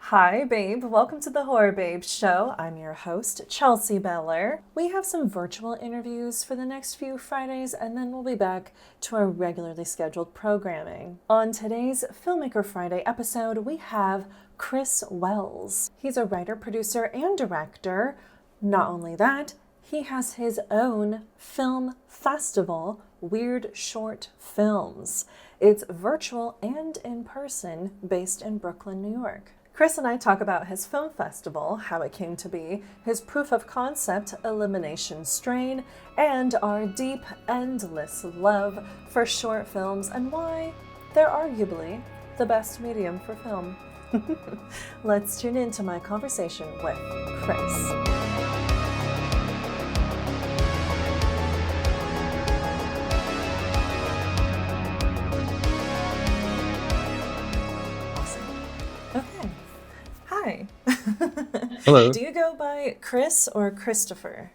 Hi, babe. Welcome to the Horror Babe Show. I'm your host, Chelsea Beller. We have some virtual interviews for the next few Fridays, and then we'll be back to our regularly scheduled programming. On today's Filmmaker Friday episode, we have Chris Wells. He's a writer, producer, and director. Not only that, he has his own film festival, Weird Short Films. It's virtual and in person, based in Brooklyn, New York. Chris and I talk about his film festival, how it came to be, his proof of concept, Elimination Strain, and our deep, endless love for short films and why they're arguably the best medium for film. Let's tune into my conversation with Chris. Okay. Hi. Hello. Do you go by Chris or Christopher?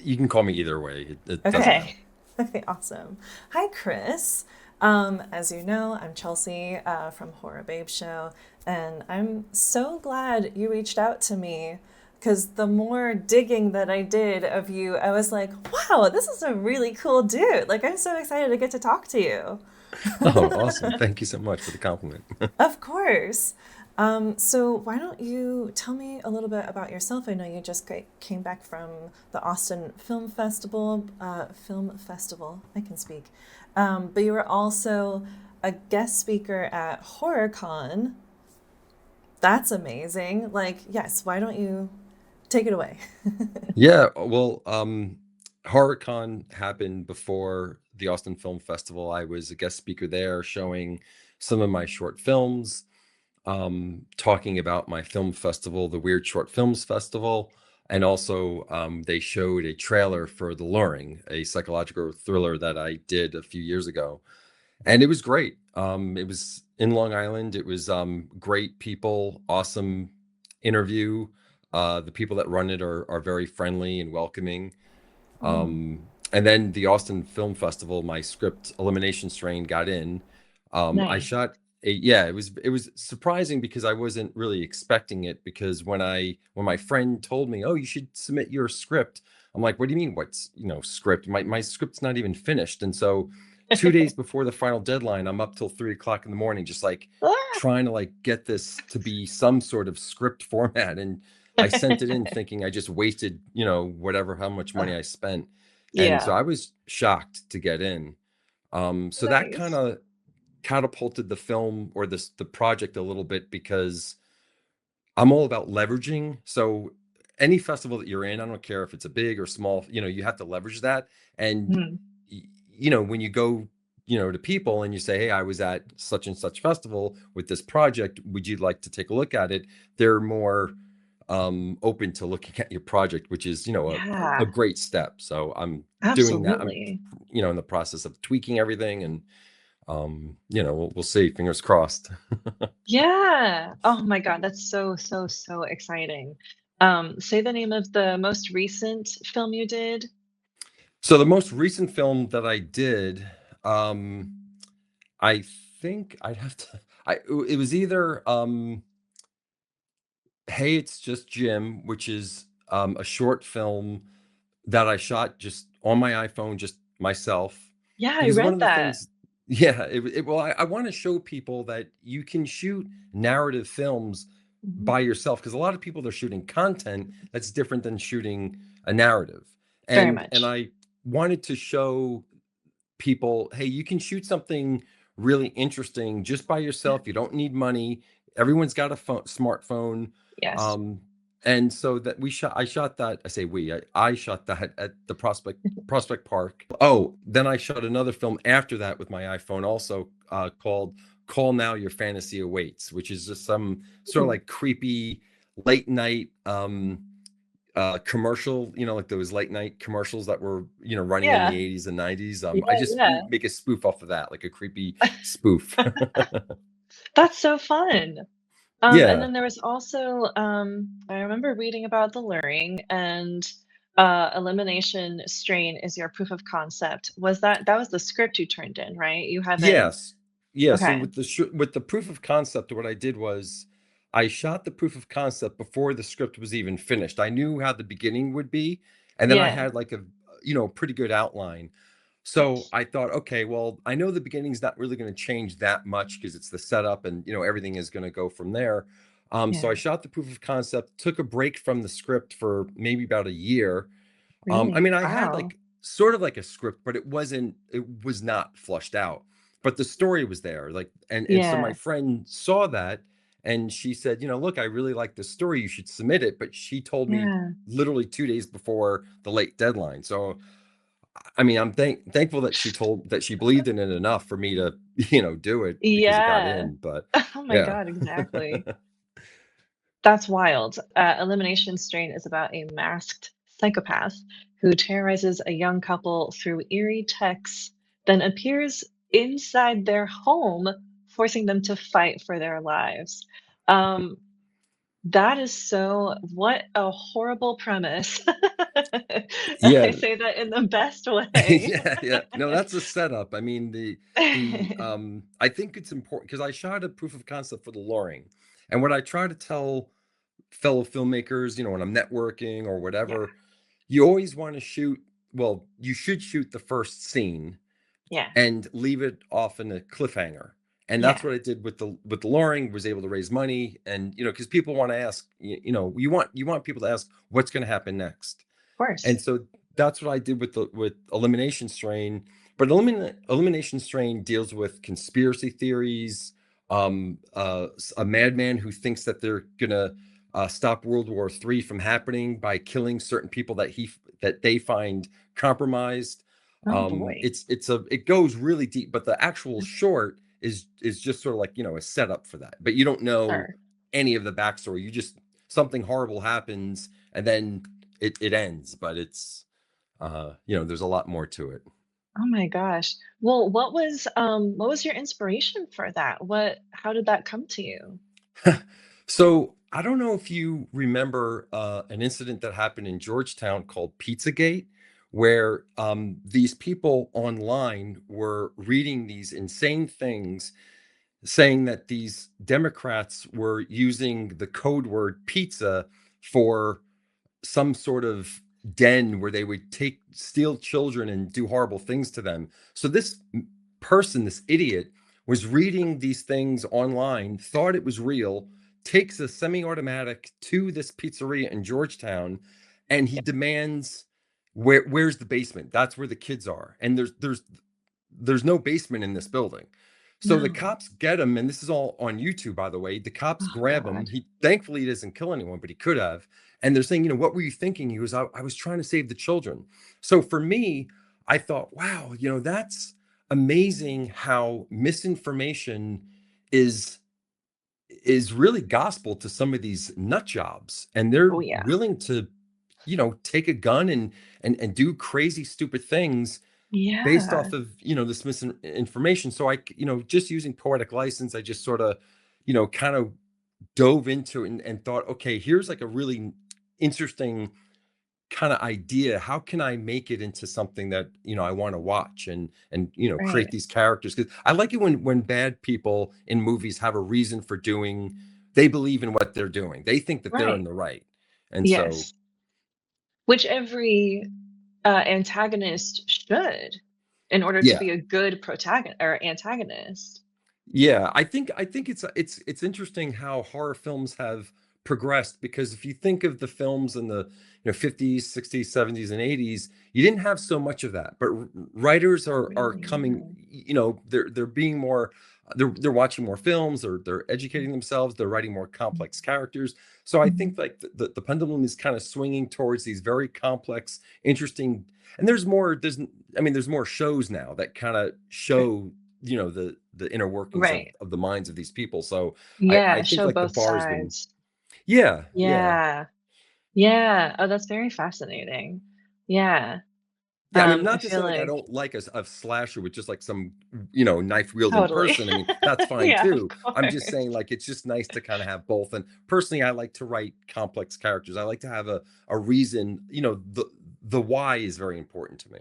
You can call me either way. It doesn't matter. Okay. Okay, awesome. Hi, Chris. As you know, I'm Chelsea from Horror Babe Show, and I'm so glad you reached out to me because the more digging that I did of you, I was like, wow, this is a really cool dude. Like, I'm so excited to get to talk to you. Oh, awesome. Thank you so much for the compliment. Of course. So why don't you tell me a little bit about yourself? I know you just came back from the Austin Film Festival. I can speak. But you were also a guest speaker at HorrorCon. That's amazing. Like, yes, why don't you take it away? Yeah, well, HorrorCon happened before the Austin Film Festival. I was a guest speaker there showing some of my short films, talking about my film festival, the Weird Short Films Festival, and also they showed a trailer for The Luring, a psychological thriller that I did a few years ago. And it was great. It was in Long Island. It was great people, awesome interview. The people that run it are very friendly and welcoming. Mm, And then the Austin Film Festival, my script Elimination Strain got in. I nice. shot yeah, it was surprising because I wasn't really expecting it because when my friend told me, "Oh, you should submit your script." I'm like, "What do you mean what's, script? My script's not even finished." And so 2 days before the final deadline, I'm up till 3 o'clock in the morning, just like Ah! trying to like get this to be some sort of script format. And I sent it in thinking I just wasted, whatever, how much money I spent. And so Yeah, I was shocked to get in. So that kind nice. of catapulted the film or the project a little bit because I'm all about leveraging. So any festival that you're in, I don't care if it's a big or small, you have to leverage that. And Mm, when you go, to people and you say, "Hey, I was at such and such festival with this project. Would you like to take a look at it?" They're more open to looking at your project, which is, a yeah, great step. So I'm doing that. I'm, absolutely. in the process of tweaking everything and we'll see. Fingers crossed. Yeah. Oh my God, that's so, so, so exciting. Say the name of the most recent film you did. So the most recent film that I did, um, I think I'd have to. It was either "Hey, It's Just Jim," which is a short film that I shot just on my iPhone, just myself. Yeah, I Because one read of the that. things, yeah, well, I want to show people that you can shoot narrative films Mhm. by yourself. Because a lot of people they're shooting content that's different than shooting a narrative, Very and much. I wanted to show people, hey, you can shoot something really interesting just by Yeah. yourself. You don't need money. Everyone's got a smartphone. Yes. Um, and so that I shot that, I say I shot that at the Prospect Park. Oh, then I shot another film after that with my iPhone also called Call Now Your Fantasy Awaits, which is just some sort of Ooh. like creepy late night commercial, like those late night commercials that were, running in the Yeah. 80s and 90s. Yeah, I just yeah. make a spoof off of that, like a creepy spoof. That's so fun. And Yeah. then there was also, I remember reading about the luring and elimination strain is your proof of concept. That was the script you turned in, right? You haven't. Yes. Yeah. So Okay. with the proof of concept, what I did was I shot the proof of concept before the script was even finished. I knew how the beginning would be, and then I Yeah. had like a pretty good outline. So I thought, okay, well, I know the beginning's not really going to change that much because it's the setup, and everything is going to go from there. So I Yeah. shot the proof of concept, took a break from the script for maybe about a year. I Really? mean, I had Wow. like sort of like a script, but it was not flushed out. But the story was there. Like, and so my Yeah. friend saw that and she said, look, I really like this story. You should submit it. But she told me Yeah. literally 2 days before the late deadline. So I mean, I'm thankful that she believed in it enough for me to, do it because it got Yeah. in. But Oh my yeah. god, exactly. That's wild. Elimination Strain is about a masked psychopath who terrorizes a young couple through eerie texts, then appears inside their home, forcing them to fight for their lives. Um, that is so what a horrible premise. I Yeah. say that in the best way. Yeah, yeah. No, that's a setup. I mean, I think it's important because I shot a proof of concept for the Loring. And what I try to tell fellow filmmakers, when I'm networking or Yeah, whatever, you always want to shoot, well, you should shoot the first scene yeah, and leave it off in a cliffhanger. And that's yeah, what I did with the Loring, was able to raise money. And because people want to ask, you want people to ask what's going to happen next. of course. And so that's what I did with Elimination Strain. But Elimination Strain deals with conspiracy theories, a madman who thinks that they're gonna stop World War III from happening by killing certain people that they find compromised. Oh boy. It goes really deep, but the actual short is just sort of like a setup for that. But you don't know Sure. any of the backstory. You just something horrible happens, and then it ends, but there's a lot more to it. Oh my gosh. Well, what was your inspiration for that? How did that come to you? So I don't know if you remember an incident that happened in Georgetown called Pizzagate, where these people online were reading these insane things, saying that these Democrats were using the code word pizza for some sort of den where they would steal children and do horrible things to them. So this person, this idiot, was reading these things online, thought it was real, takes a semi-automatic to this pizzeria in Georgetown, and he demands, where's the basement? That's where the kids are. And there's no basement in this building. So the No. cops get him, and this is all on YouTube, by the way. The cops Oh grab him. god. He thankfully he doesn't kill anyone, but he could have. And they're saying, what were you thinking? He was, I was trying to save the children. So for me, I thought, wow, that's amazing how misinformation is is really gospel to some of these nut jobs, and they're Oh yeah. willing to, take a gun and do crazy, stupid things based Yeah. off of this misinformation. So just using poetic license, I just sort of kind of dove into it and thought, okay, here's like a really interesting kind of idea. How can I make it into something that I want to watch and create Right. these characters? Because I like it when bad people in movies have a reason for doing, they believe in what they're doing, they think that they're in Right. the right. And so Yes. Which every antagonist should in order to yeah. be a good protagonist or antagonist. Yeah, I think it's interesting how horror films have progressed, because if you think of the films in the 50s, 60s, 70s, and 80s, you didn't have so much of that. But writers are Really? coming, No. they're being more, they're watching more films, or they're educating themselves, they're writing more complex characters. So I Mhm. think like the pendulum is kind of swinging towards these very complex, interesting, and there's more shows now that kind of Right. show the inner workings of Right. of the minds of these people. So I Yeah, think show like the both bar has been, sides. yeah, yeah. Yeah. Yeah. Oh, that's very fascinating. Yeah. Yeah, I mean, I not to say feel like I like don't like a slasher with just like some knife wielding totally. person. I mean, that's fine Yeah, of too. I'm just course. saying, like, it's just nice to kind of have both. And personally, I like to write complex characters. I like to have a reason. The why is very important to me.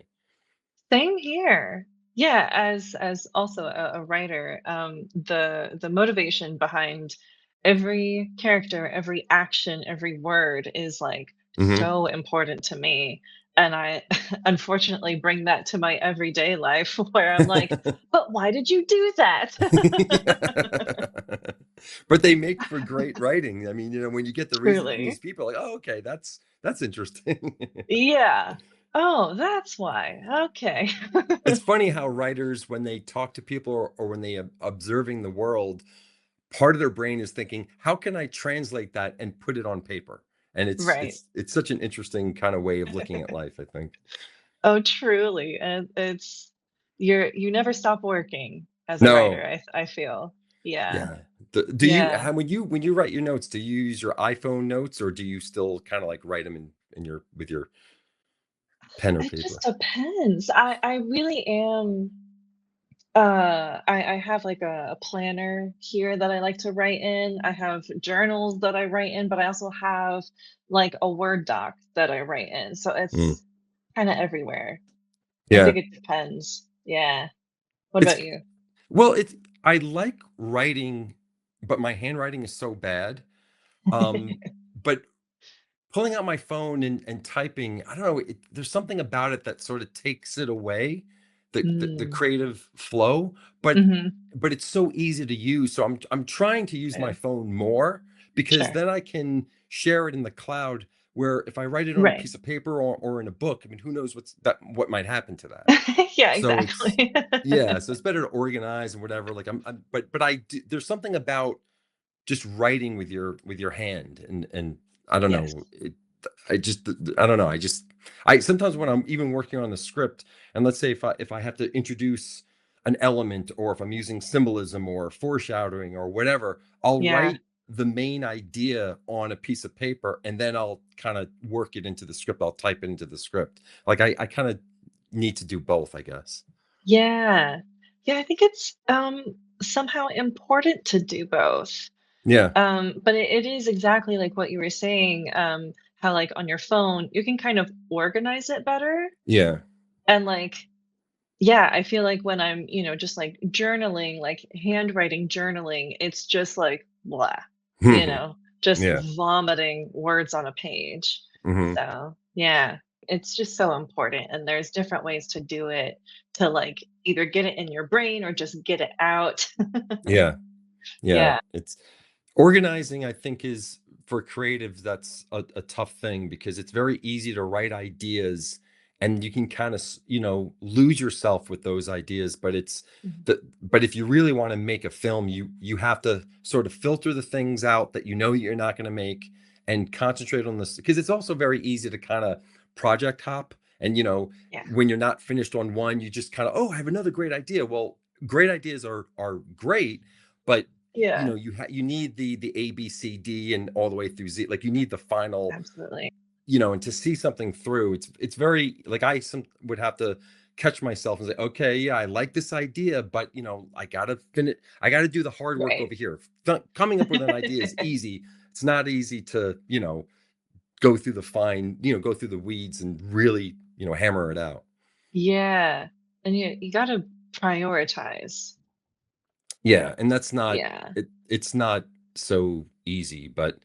Same here. Yeah, as also a writer, the motivation behind every character, every action, every word is like Hmm. so important to me. And I unfortunately bring that to my everyday life where I'm like, but why did you do that? But they make for great writing. I mean, when you get the reason from these Truly. people, like, oh, okay, that's interesting. Yeah. Oh, that's why. Okay. It's funny how writers, when they talk to people or when they observing the world, part of their brain is thinking, how can I translate that and put it on paper? And it's Right. it's it's such an interesting kind of way of looking at life, I think. Oh, truly. And it's you never stop working as a writer, No, I feel. Yeah. yeah. Do you Yeah. when you write your notes, do you use your iPhone notes or do you still kind of like write them in your with your pen or It just paper? depends. I really am I have like a planner here that I like to write in. I have journals that I write in, but I also have like a Word doc that I write in. So Mm. it's kind of everywhere. I Yeah. think it depends. Yeah. What It's about you? well, it's I like writing, but my handwriting is so bad. Um, but pulling out my phone and typing, I don't know, there's something about it that sort of takes it away, the Mm. creative flow, Mhm. but it's so easy to use. So I'm trying to use my Yeah. phone more because Sure. then I can share it in the cloud where if I write it on a Right. piece of paper or in a book, I mean, who knows what might happen to that. Yeah, So it's exactly. yeah, so it's better to organize and whatever. Like but there's something about just writing with your hand and I don't Yes. know I just I don't know I sometimes when I'm even working on the script and let's say if I have to introduce an element or if I'm using symbolism or foreshadowing or whatever, I'll Yeah. write the main idea on a piece of paper and then I'll kind of work it into the script. I'll type it into the script. Like I kind of need to do both, I guess. Yeah. Yeah, I think it's, somehow important to do both. Yeah. But it is exactly like what you were saying, how, like, on your phone, you can kind of organize it better, Yeah. and, like yeah, I feel like when I'm, just, like, journaling, like, handwriting journaling, it's just, like, blah, just Yeah. vomiting words on a page. Hmm. So, yeah, it's just so important, and there's different ways to do it to, like, either get it in your brain or just get it out. Yeah. Yeah. Yeah, It's organizing, I think, is for creatives, that's a tough thing because it's very easy to write ideas and you can kind of, lose yourself with those ideas. But mhm, but if you really want to make a film, you have to sort of filter the things out that you're not going to make and concentrate on this because it's also very easy to kind of project hop and yeah, when you're not finished on one, you just kind of, oh, I have another great idea. Well, great ideas are great, but yeah, you need the A B C D and all the way through Z. Like you need the final, absolutely. and to see something through, it's very like would have to catch myself and say, okay, yeah, I like this idea, but I gotta do the hard work Right. over here. Coming up with an idea is easy. It's not easy to go through go through the weeds and really hammer it out. Yeah, and you gotta prioritize. Yeah, and that's not Yeah. it's not so easy, but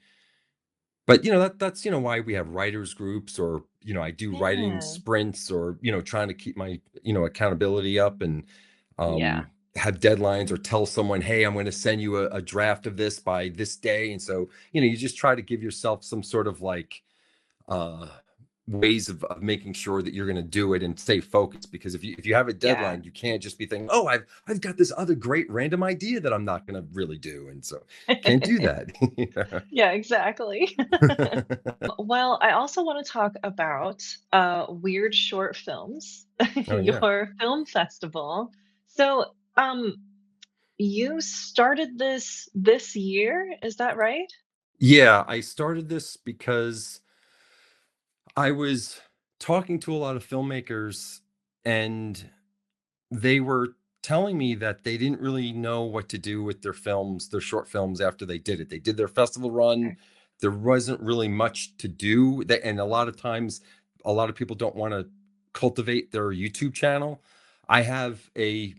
that's why we have writers groups or I do writing Yeah. sprints or trying to keep my accountability up and Yeah. have deadlines or tell someone, hey, I'm going to send you a draft of this by this day. And so you just try to give yourself some sort of like uh ways of making sure that you're going to do it and stay focused because if you have a Yeah. deadline, you can't just be thinking, oh, I've got this other great random idea that I'm not going to really do, and so can't do that. Yeah, exactly. Well, I also wanna talk about, weird short films, Oh yeah. your film festival. So, you started this year, is that right? Yeah, I started this because I was talking to a lot of filmmakers and they were telling me that they didn't really know what to do with their films, their short films after they did it. They did their festival run. Okay. There wasn't really much to do. And a lot of times, a lot of people don't want to cultivate their YouTube channel. I have a,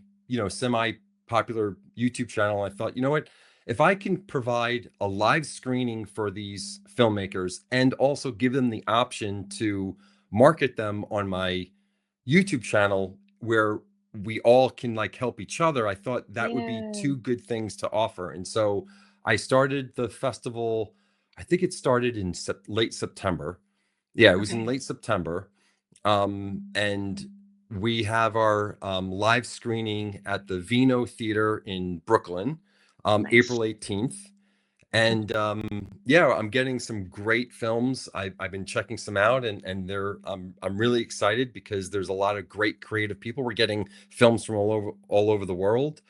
semi popular YouTube channel. I thought, you know what? if I can provide a live screening for these filmmakers and also give them the option to market them on my YouTube channel where we all can like help each other, I thought that would be Yeah. two good things to offer. And so I started the festival, I think it started in late September. Yeah, it was in Okay. late September. And we have our live screening at the Vino Theater in Brooklyn, Nice. April 18th. And yeah, I'm getting some great films. I've been checking some out, and they're I'm really excited because there's a lot of great creative people. We're getting films from all over the world,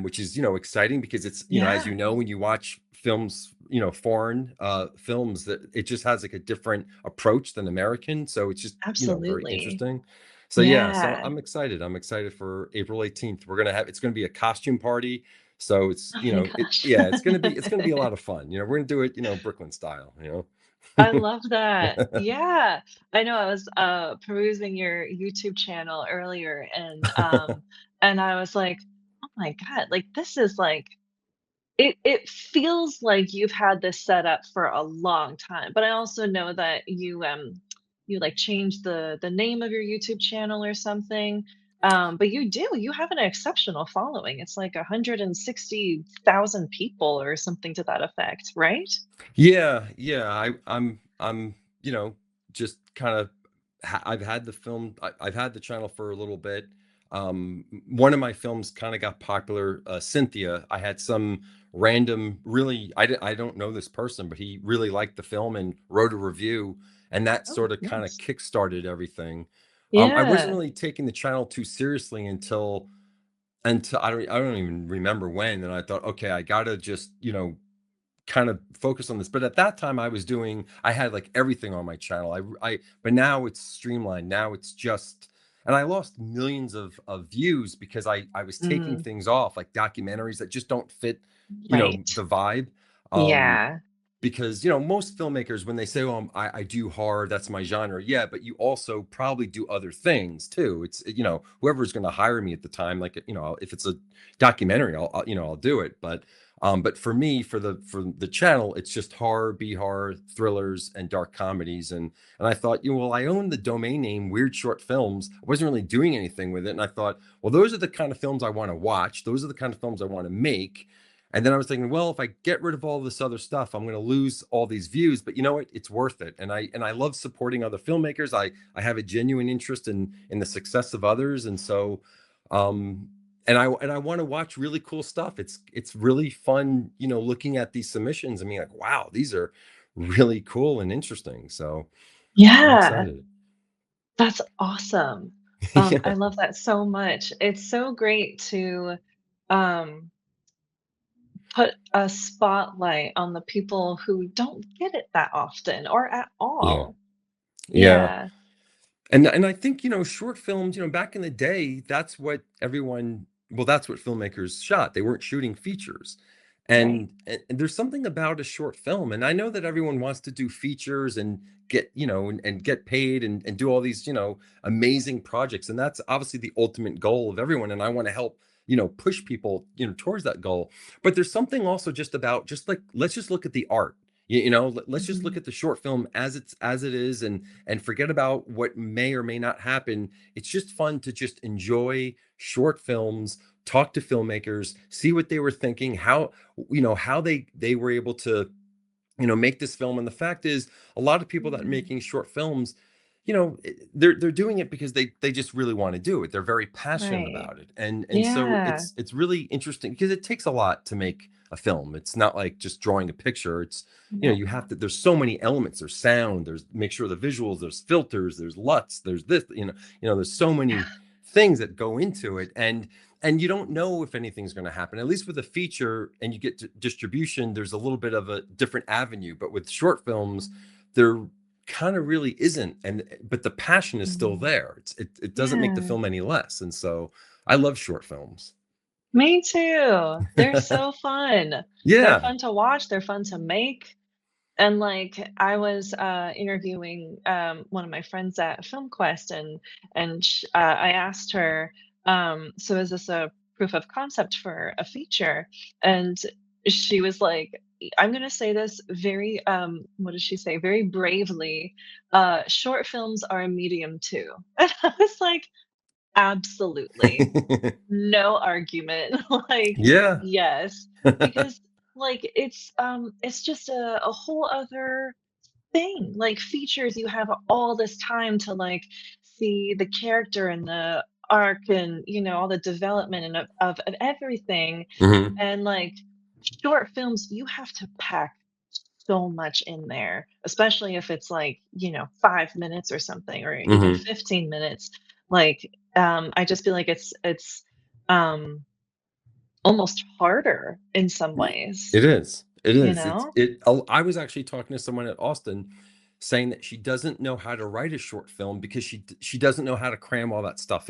which is exciting because it's as Yeah, you know when you watch films, foreign films, that it just has like a different approach than American. So it's just very absolutely. interesting. So yeah, so Yeah. I'm excited. I'm excited for April 18th. It's gonna be a costume party. So it's Oh my gosh. yeah, it's gonna be a lot of fun. We're gonna do it Brooklyn style. I love that. Yeah. I know I was perusing your YouTube channel earlier and I was like, "Oh my God, like this is like it feels like you've had this set up for a long time." But I also know that you like changed the name of your YouTube channel or something. But you have an exceptional following. It's like 160,000 people or something to that effect, right? Yeah, yeah. I'm just kind of I've had I've had the channel for a little bit. One of my films kind of got popular, Cynthia. I had some random, really, I don't know this person, but he really liked the film and wrote a review, and that Oh, sort of kind of nice. kick-started everything. I wasn't Yeah. really taking the channel too seriously until I don't even remember when, and I thought, okay, I gotta just kind of focus on this. But at that time I had like everything on my channel. But now it's streamlined. Now it's just, and I lost millions of views because I was taking Mm, things off, like documentaries that just don't fit, right. the vibe. Um, Yeah. because most filmmakers, when they say, "Oh, I do horror, that's my genre," yeah, but you also probably do other things too. It's whoever's going to hire me at the time, like if it's a documentary, I'll do it. But for me, for the channel, it's just horror, B horror, thrillers, and dark comedies. And I thought, well, I own the domain name Weird Short Films. I wasn't really doing anything with it, and I thought, well, those are the kind of films I want to watch. Those are the kind of films I want to make. And then I was thinking, well, if I get rid of all this other stuff, I'm going to lose all these views. But you know what? It's worth it. And I love supporting other filmmakers. I have a genuine interest in the success of others, and so um, and I want to watch really cool stuff. It's really fun, looking at these submissions. I mean, like, wow, these are really cool and interesting. So I'm Yeah. excited. That's awesome. I Yeah, love that so much. It's so great to um, put a spotlight on the people who don't get it that often or at yeah, all. yeah. Yeah. And I think, short films, back in the day, that's what filmmakers shot. They weren't shooting features. Right. And there's something about a short film. And I know that everyone wants to do features and get, and get paid and do all these, amazing projects. And that's obviously the ultimate goal of everyone. And I want to help, push people, towards that goal. But there's something also just about, just like, let's just look at the art. Let's just look Mhm. at the short film as it is, and forget about what may or may not happen. It's just fun to just enjoy short films, talk to filmmakers, see what they were thinking, how they were able to make this film. And the fact is, a lot of people that are Mm. making short films, they're doing it because they just really want to do it. They're very passionate Right. about it. And so Yeah. it's really interesting because it takes a lot to make a film. It's not like just drawing a picture. It's No. you have to, there's so many elements. There's sound, there's, make sure the visuals, there's filters, there's LUTs, there's this, there's so many things that go into it. And you don't know if anything's going to happen. At least with a feature, and you get distribution, there's a little bit of a different avenue. But with short films, there kind of really isn't. But the passion is still Mhm. there. It doesn't make the Yeah. film any less. And so I love short films. Me too. They're so fun. They're Yeah. fun to watch. They're fun to make. And, like, I was, interviewing, one of my friends at FilmQuest, and I asked her, "So is this a proof of concept for a feature?" And she was like, I'm gonna say this very, what did she say? Very bravely, "Short films are a medium too." And I was like, "Absolutely. No argument." Like, Yeah. yes, because, like, it's just a whole other thing. Like, features, you have all this time to, like, see the character and the arc and, all the development and of everything, Mhm, and, like, short films, you have to pack so much in there, especially if it's, like, 5 minutes or something, or even mhm. 15 minutes. Like, I just feel like it's, um, almost harder in some Y ways, It is, it you is. know? I was actually talking to someone at Austin saying that she doesn't know how to write a short film because she doesn't know how to cram all that stuff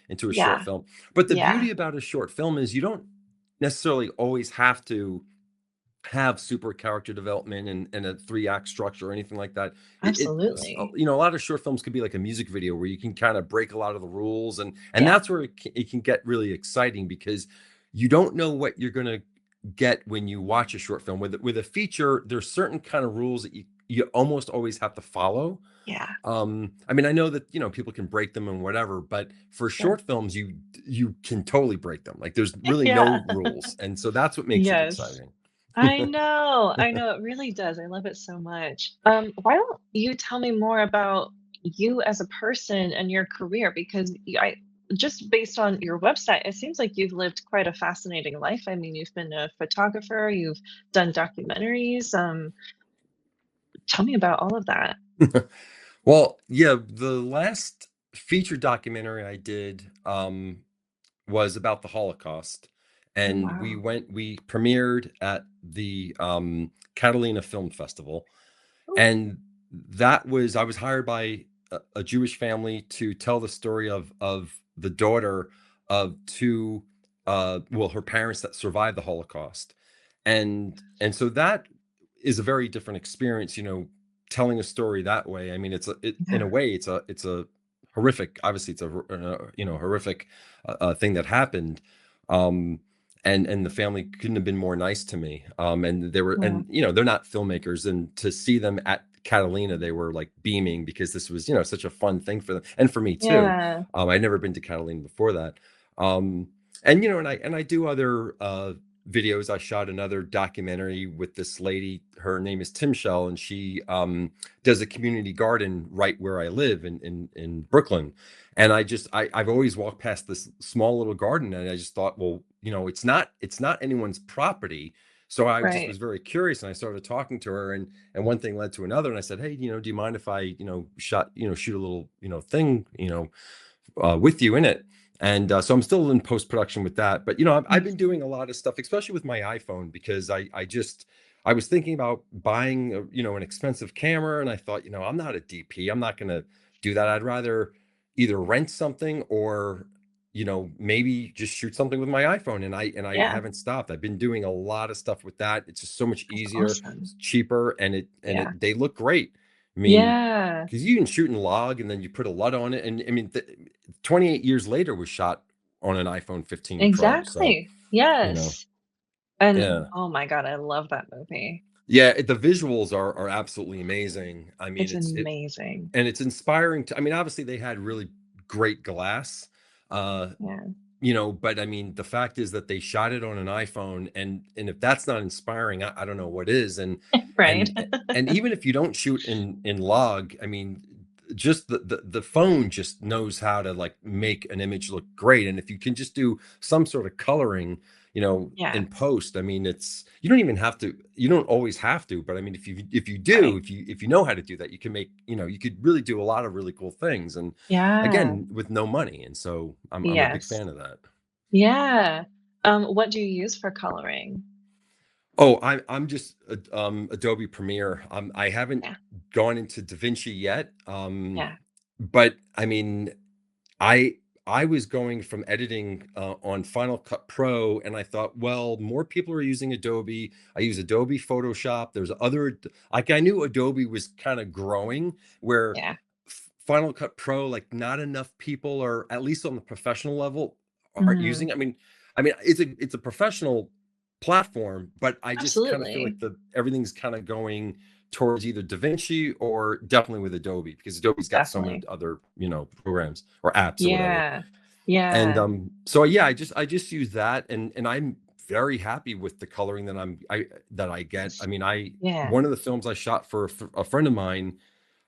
into a short Yeah, film. But the yeah, beauty about a short film is you don't necessarily always have to have super character development and a 3-act structure or anything like that. absolutely. A lot of short films could be like a music video where you can kind of break a lot of the rules, and Yeah, that's where it can get really exciting because you don't know what you're going to get when you watch a short film. With a feature, there's certain kind of rules that you almost always have to follow. yeah, I mean, I know that people can break them and whatever, but for sure. short films, you can totally break them. Like there's really Yeah, no rules, and so that's what makes it yes. exciting. I know, it really does, I love it so much. Why don't you tell me more about you as a person and your career? Because I just based on your website, it seems like you've lived quite a fascinating life. I mean, you've been a photographer, you've done documentaries. Tell me about all of that. Well, yeah, the last feature documentary I did was about the Holocaust, Oh, and wow. we premiered at the Catalina Film Festival, Oh, and I was hired by a Jewish family to tell the story of the daughter of two well, her parents that survived the Holocaust, and so that is a very different experience, telling a story that way. I mean, in a yeah, way, it's a horrific. Obviously, it's a horrific thing that happened. Um, and the family couldn't have been more nice to me. And they were, yeah, and they're not filmmakers, and to see them at Catalina, they were like beaming because this was such a fun thing for them and for me too. yeah, I'd never been to Catalina before that. Um, and and I do other videos. I shot another documentary with this lady. Her name is Tim Shell, and she does a community garden right where I live in Brooklyn. And I've always walked past this small little garden, and I just thought, well, it's not anyone's property. So I just right. was very curious, and I started talking to her, and one thing led to another, and I said, hey, do you mind if I shoot a little thing with you in it. And so I'm still in post production with that. But I've Nice. been doing a lot of stuff, especially with my iPhone, because I was thinking about buying an expensive camera, and I thought, I'm not a DP. I'm not going to do that. I'd rather either rent something or maybe just shoot something with my iPhone. And I Yeah, haven't stopped. I've been doing a lot of stuff with that. It's just so much that's easier, awesome. it's cheaper, Yeah. they look great. I mean, Yeah, because you can shoot in log and then you put a LUT on it, and I mean, 28 years later was shot on an iPhone 15 Pro. So, exactly. you know, Yes. And yeah. oh my god, I love that movie. Yeah, the visuals are absolutely amazing. I mean, It's amazing. it's inspiring to, I mean, obviously they had really great glass, uh, Yeah. but I mean, the fact is that they shot it on an iPhone, and if that's not inspiring, I don't know what is. Right? And even if you don't shoot in log, I mean, just the phone just knows how to like make an image look great. And if you can just do some sort of coloring, Yeah, in post, I mean, you don't even have to, you don't always have to, but I mean, if you do, right. if you know how to do that, you can make, you could really do a lot of really cool things. And Yeah. again, with no money. And so I'm a big Yes. fan of that. Yeah. What do you use for coloring? Oh, I'm just Adobe Premiere. I haven't Yeah, gone into DaVinci yet. yeah. But I mean, I I was going from editing on Final Cut Pro, and I thought, well, more people are using Adobe. I use Adobe Photoshop. There's other, like, I knew Adobe was kind of growing, where Yeah. Final Cut Pro, like, not enough people are, at least on the professional level, aren't Mhm. using. I mean, it's a professional. platform, but I just kind of feel Absolutely. like the everything's kind of going towards either DaVinci or definitely with Adobe, because Adobe's got so many Definitely. other, programs or apps or whatever. Yeah. And Yeah. so yeah, I just use that, and I'm very happy with the coloring that I get. I mean, I Yeah. one of the films I shot for a friend of mine,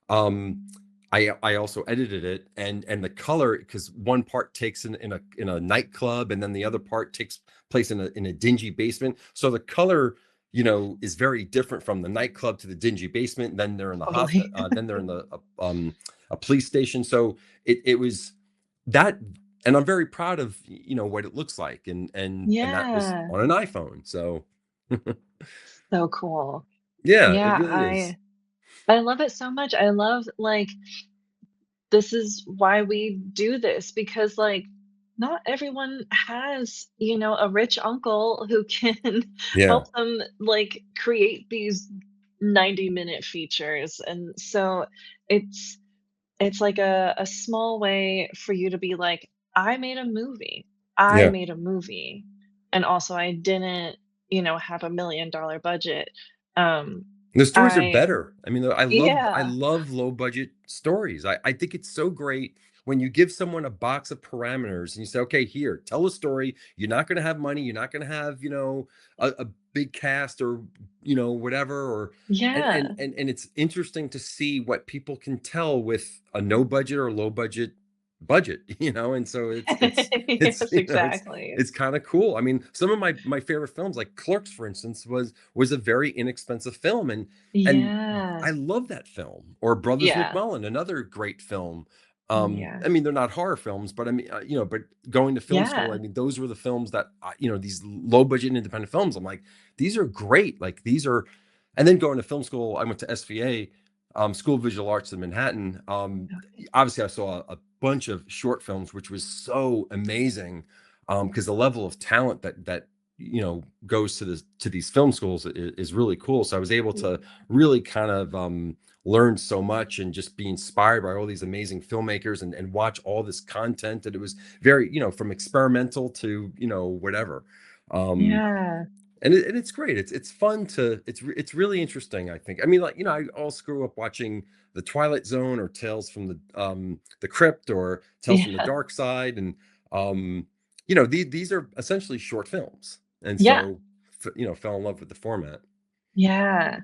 um, I also edited it, and the color, because one part takes in a nightclub, and then the other part takes place in a dingy basement. So the color, is very different from the nightclub to the dingy basement. Then they're in the hospital. Totally. Then they're in a police station. So it was that, and I'm very proud of what it looks like, and that was Yeah. on an iPhone. So So cool. yeah, it Yeah, really is. I love it so much. I love, like, this is why we do this because, like, not everyone has, a rich uncle who can Yeah, help them, like, create these 90-minute features, and so it's it's like a small way for you to be like, "I made a movie. I yeah. made a movie." And also I didn't, have $1 million budget. Um, The stories are I better. I mean, I Yeah. love low budget stories. I think it's so great when you give someone a box of parameters and you say, "Okay, here, tell a story. You're not going to have money. You're not going to have, a big cast or, whatever." Or Yeah. and it's interesting to see what people can tell with a no budget or low budget, and so it's Yes, exactly. it's kind of cool. I mean, some of my favorite films, like Clerks, for instance, was a very inexpensive film, and Yeah. I love that film. Or Brothers Yeah. McMullen, another great film. Yeah. I mean, they're not horror films, but I mean, but going to film school, I Yeah. mean, those were the films that these low budget independent films. I'm like, these are great. Like these are, and then going to film school, I went to SVA, School of Visual Arts in Manhattan. Obviously, I saw a bunch of short films, which was so amazing, because the level of talent that goes to these film schools is really cool. So I was able Okay. to really kind of learn so much and just be inspired by all these amazing filmmakers, and watch all this content. And it was very, from experimental to whatever. Um, Yeah. and it's great. It's fun to it's really interesting, I think. I mean, like, I also grew up watching The Twilight Zone or Tales from the Crypt or Tales from the Yeah. Dark Side, and these are essentially short films. And Yeah. so fell in love with the format. Yeah.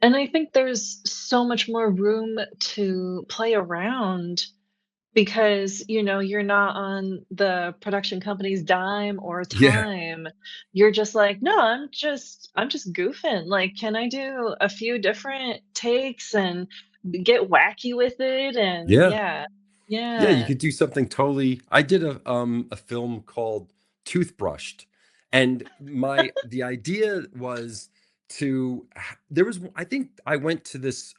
And I think there's so much more room to play around because, you're not on the production company's dime or Yeah. time. You're just like, "No, I'm just goofing. Like, can I do a few different takes and get wacky with it?" And Yeah. yeah. Yeah, you Yeah. could do something totally. I did a film called Toothbrushed, and my the idea was there was, I think I went to this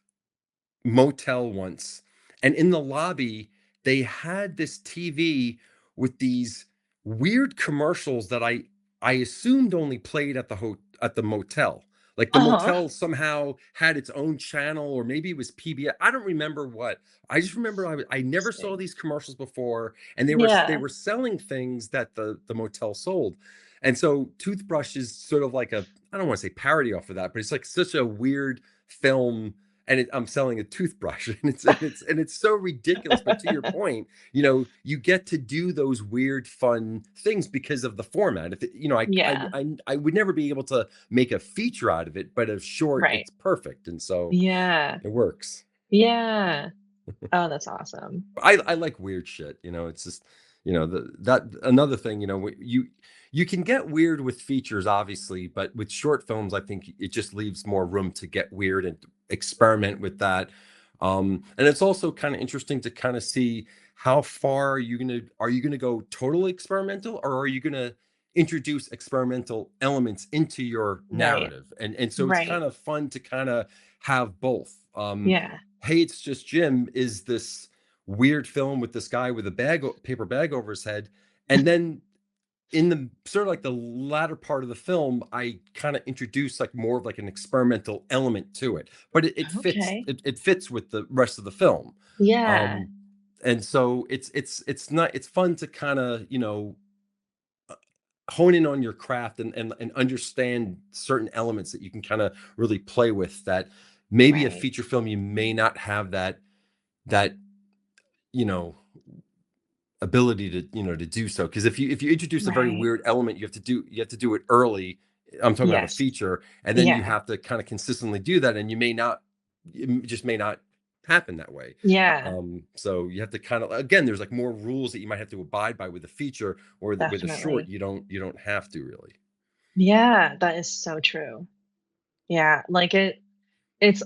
motel once, and in the lobby they had this TV with these weird commercials that I assumed only played at the motel. Like the Uh-huh. motel somehow had its own channel, or maybe it was PBS. I don't remember what. I just remember I never saw Interesting. these commercials before, and they Yeah. were selling things that the motel sold. And so Toothbrush is sort of like I don't want to say parody off of that, but it's like such a weird film, and I'm selling a toothbrush, and it's so ridiculous. But to your point, you get to do those weird, fun things because of the format. If Yeah. I would never be able to make a feature out of it, but a short, Right. it's perfect, and so Yeah. it works. Yeah. Oh, that's awesome. I like weird shit. It's just that another thing. You can get weird with features, obviously, but with short films, I think it just leaves more room to get weird and experiment with that. And it's also kind of interesting to kind of see how far are you gonna go totally experimental, or are you gonna introduce experimental elements into your Right. narrative? And so it's Right. kind of fun to kind of have both. Yeah. Hey, It's Just Jim is this weird film with this guy with a paper bag over his head, and then in the sort of like the latter part of the film, I kind of introduce like more of like an experimental element to it, but it fits Okay. it fits with the rest of the film. Yeah. um and so it's not it's fun to kind of hone in on your craft and understand certain elements that you can kind of really play with, that maybe a Right. feature film you may not have that you know ability to to do so, because if you introduce a very Right. weird element, you have to do it early. I'm talking about a Yes. feature, and then you Yeah. have to kind of consistently do that, and it just may not happen that way. Yeah. So you have to kind of, again, there's like more rules that you might have to abide by with a feature, or with a short Definitely. you don't have to really. Yeah, that is so true. Yeah, like it's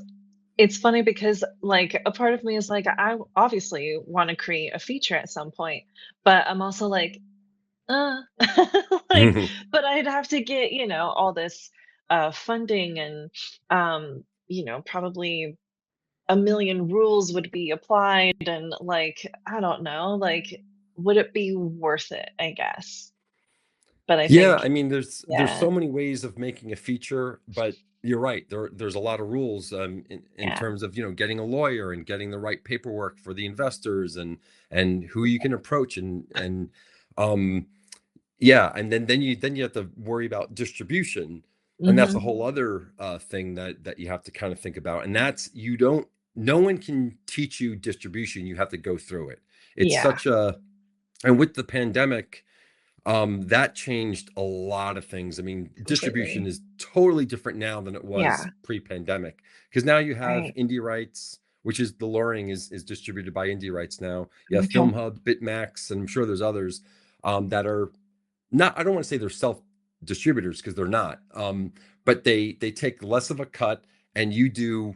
it's funny because like a part of me is like I obviously want to create a feature at some point, but I'm also like, uh like but I'd have to get, all this funding and probably a million rules would be applied and like I don't know, like would it be worth it, I guess. But I Yeah, think I mean, there's yeah, so many ways of making a feature, but you're right. There's a lot of rules, in yeah. terms of getting a lawyer and getting the right paperwork for the investors, and who you can approach, and um yeah, and then you have to worry about distribution, and that's a Mhm. whole other thing that you have to kind of think about, and that's you don't no one can teach you distribution. You have to go through it. It's Yeah, such a And with the pandemic, that changed a lot of things. I mean, distribution completely. is totally different now than it was Yeah, pre-pandemic, because now you have right. indie rights, which is the luring is distributed by indie rights now. You have Okay. Film Hub, Bitmax, and I'm sure there's others that are not. I don't want to say they're self distributors, because they're not. But they take less of a cut, and you do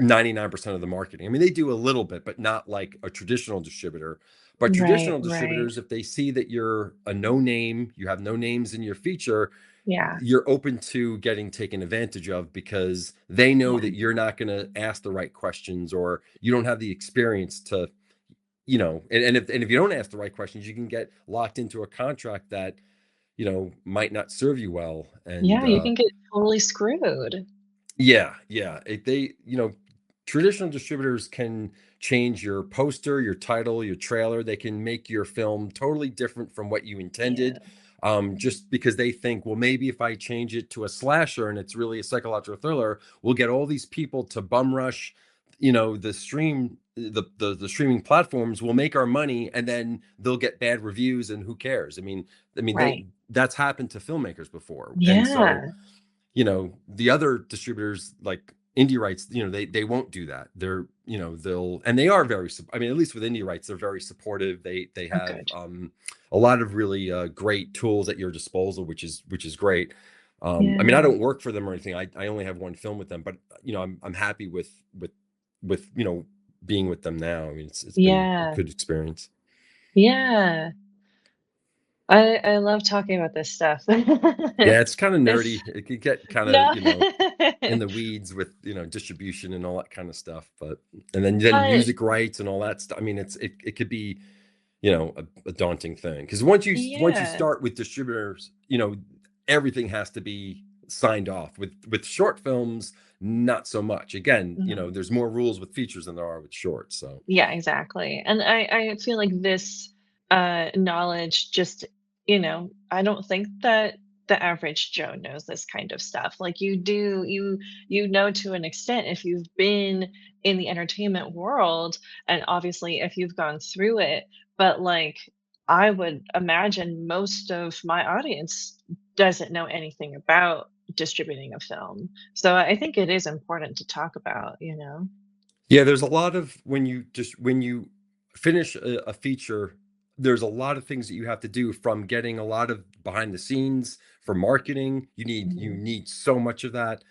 99% of the marketing. I mean, they do a little bit, but not like a traditional distributor. But Right, traditional right. distributors, if they see that you're a no name, you have no names in your feature, Yeah, you're open to getting taken advantage of, because they know yeah, that you're not going to ask the right questions, or you don't have the experience to, and if you don't ask the right questions, you can get locked into a contract that, might not serve you well. And yeah, you can get totally screwed. Yeah, yeah. Traditional distributors can change your poster, your title, your trailer. They can make your film totally different from what you Yeah, intended, just because they think, well, maybe if I change it to a slasher and it's really a psychological thriller, we'll get all these people to bum rush, the streaming platforms will make our money, and then they'll get bad reviews, and who cares? I mean, right. that's happened to filmmakers before, and so Yeah, the other distributors, like indie rights, they won't do that. They are I mean, at least with indie rights, they're very supportive. They oh, have good. a lot of really great tools at your disposal, which is great. I mean, I Yeah, don't work for them or anything. I only have one film with them, but I'm happy with being with them now. I mean, it's been a yeah, good experience. yeah. I love talking about this stuff. Yeah, it's kind of It's nerdy. It could get kind of, no, in the weeds with distribution and all that kind of stuff, but and then but music rights and all that stuff. I mean, it could be a daunting thing, because once you yeah, start with distributors, everything has to be signed off. With short films, not so much. Again, mhm. there's more rules with features than there are with shorts. So Yeah, exactly. And I feel like this knowledge just, I don't think that the average Joe knows this kind of stuff. Like you do, you know to an extent if you've been in the entertainment world and obviously if you've gone through it, but like I would imagine most of my audience doesn't know anything about distributing a film. So I think it is important to talk about, yeah, there's a lot of, when you finish a feature, there's a lot of things that you have to do, from getting a lot of behind the scenes for marketing. You Mhm. need so much of that,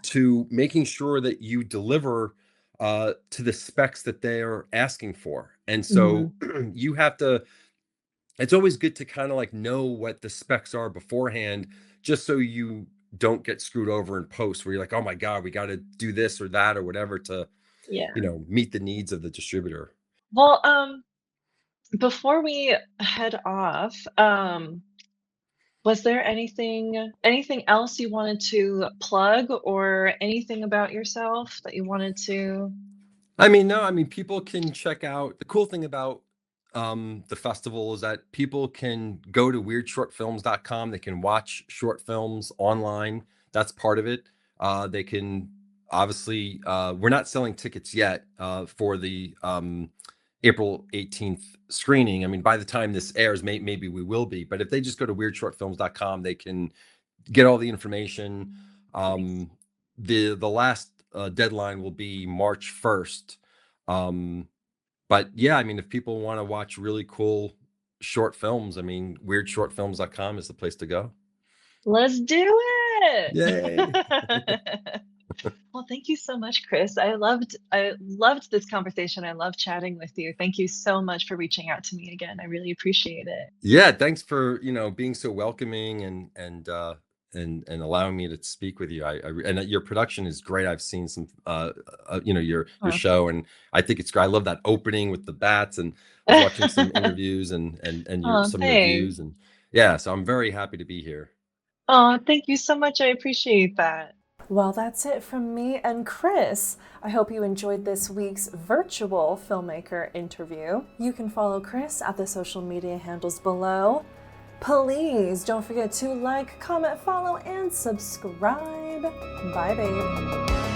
to making sure that you deliver to the specs that they're asking for. And so Mhm. you have to. It's always good to kind of like know what the specs are beforehand, just so you don't get screwed over in post, where you're like, oh my God, we got to do this or that or whatever to Yeah. meet the needs of the distributor. Well, before we head off, was there anything else you wanted to plug or anything about yourself that you wanted to I mean, no, I mean, people can check out the cool thing about the festival is that people can go to weirdshortfilms.com. They can watch short films online. That's part of it. They can obviously, we're not selling tickets yet for the April 18th screening. I mean, by the time this airs, maybe we will be. But if they just go to weirdshortfilms.com, they can get all the information. Nice. The last deadline will be March 1st. But yeah, I mean, if people want to watch really cool short films, I mean, weirdshortfilms.com is the place to go. Let's do Yay. it. Well, thank you so much, Chris. I loved this conversation. I love chatting with you. Thank you so much for reaching out to me again. I really appreciate it. Yeah, thanks for, being so welcoming and allowing me to speak with you. And your production is great. I've seen some your Oh, show, and I think it's great. I love that opening with the bats, and I was watching some interviews and your oh, some reviews, thanks. and yeah, so I'm very happy to be here. Oh, thank you so much. I appreciate that. Well, that's it from me and Chris. I hope you enjoyed this week's virtual filmmaker interview. You can follow Chris at the social media handles below. Please don't forget to like, comment, follow, and subscribe. Bye, babe.